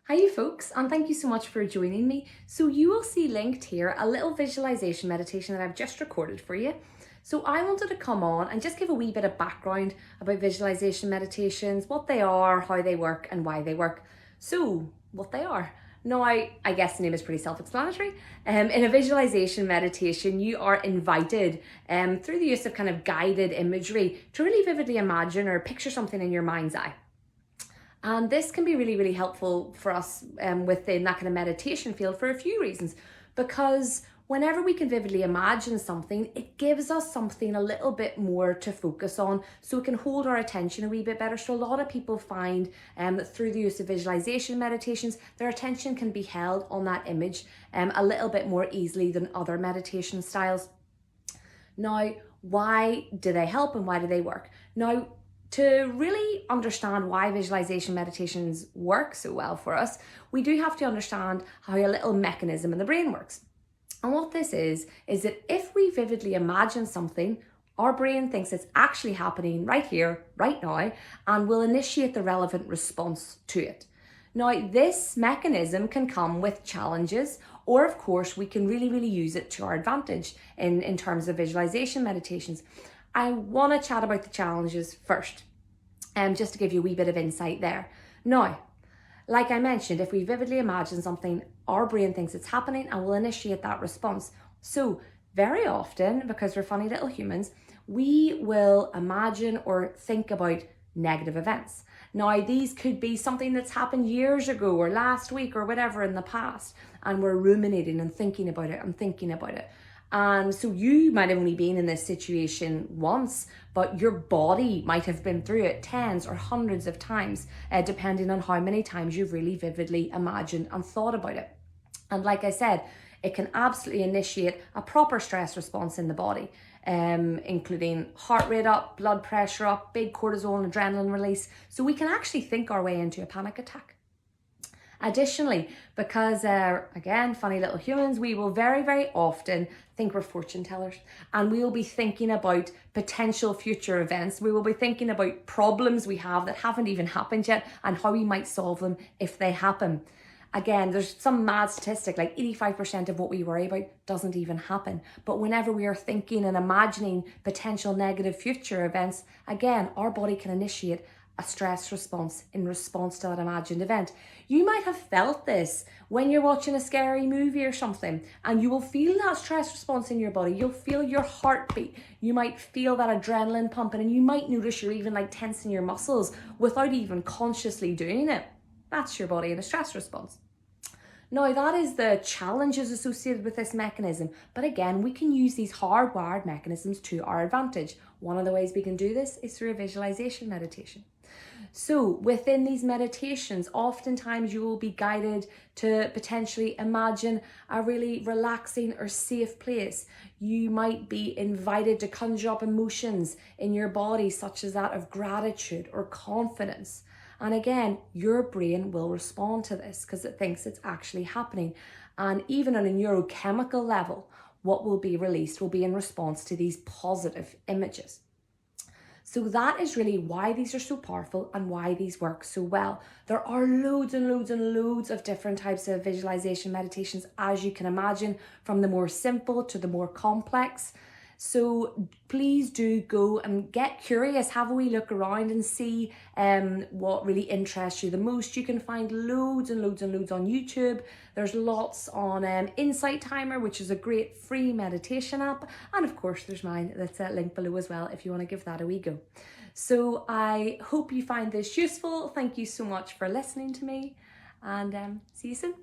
Hi you folks, and thank you so much for joining me. So you will see linked here a little visualization meditation that I've just recorded for you. So I wanted to come on and just give a wee bit of background about visualization meditations, what they are, how they work and why they work. So what they are. Now, I guess the name is pretty self-explanatory. In a visualization meditation, you are invited through the use of kind of guided imagery to really vividly imagine or picture something in your mind's eye. And this can be really helpful for us within that kind of meditation field for a few reasons. Because whenever we can vividly imagine something, it gives us something a little bit more to focus on, so it can hold our attention a wee bit better. So a lot of people find that through the use of visualization meditations, their attention can be held on that image a little bit more easily than other meditation styles. Now, why do they help and why do they work? Now, to really understand why visualization meditations work so well for us, we do have to understand how a little mechanism in the brain works. And what this is that if we vividly imagine something, our brain thinks it's actually happening right here, right now, and will initiate the relevant response to it. Now, this mechanism can come with challenges, or of course, we can really use it to our advantage in terms of visualization meditations. I want to chat about the challenges first, just to give you a wee bit of insight there. Now, like I mentioned, if we vividly imagine something, our brain thinks it's happening and will initiate that response. So very often, because we're funny little humans, we will imagine or think about negative events. Now, these could be something that's happened years ago or last week or whatever in the past, and we're ruminating and thinking about it and thinking about it. And so you might have only been in this situation once, but your body might have been through it tens or hundreds of times, depending on how many times you've really vividly imagined and thought about it. And like I said, it can absolutely initiate a proper stress response in the body, including heart rate up, blood pressure up, big cortisol and adrenaline release. So we can actually think our way into a panic attack. Additionally, because again, funny little humans, we will very often think we're fortune tellers, and we will be thinking about potential future events. We will be thinking about problems we have that haven't even happened yet and how we might solve them if they happen. Again, there's some mad statistic, like 85% of what we worry about doesn't even happen. But whenever we are thinking and imagining potential negative future events, again, our body can initiate a stress response in response to that imagined event. You might have felt this when you're watching a scary movie or something, and you will feel that stress response in your body. You'll feel your heartbeat. You might feel that adrenaline pumping, and you might notice you're even like tensing your muscles without even consciously doing it. That's your body in a stress response. Now, that is the challenges associated with this mechanism. But again, we can use these hardwired mechanisms to our advantage. One of the ways we can do this is through a visualization meditation. So within these meditations, oftentimes you will be guided to potentially imagine a really relaxing or safe place. You might be invited to conjure up emotions in your body, such as that of gratitude or confidence. And again, your brain will respond to this because it thinks it's actually happening. And even on a neurochemical level, what will be released will be in response to these positive images. So that is really why these are so powerful and why these work so well. There are loads of different types of visualization meditations, as you can imagine, from the more simple to the more complex. So please do go and get curious, have a wee look around and see what really interests you the most. You can find loads on YouTube. There's lots on Insight Timer, which is a great free meditation app. And of course, there's mine that's linked below as well if you want to give that a wee go. So I hope you find this useful. Thank you so much for listening to me, and see you soon.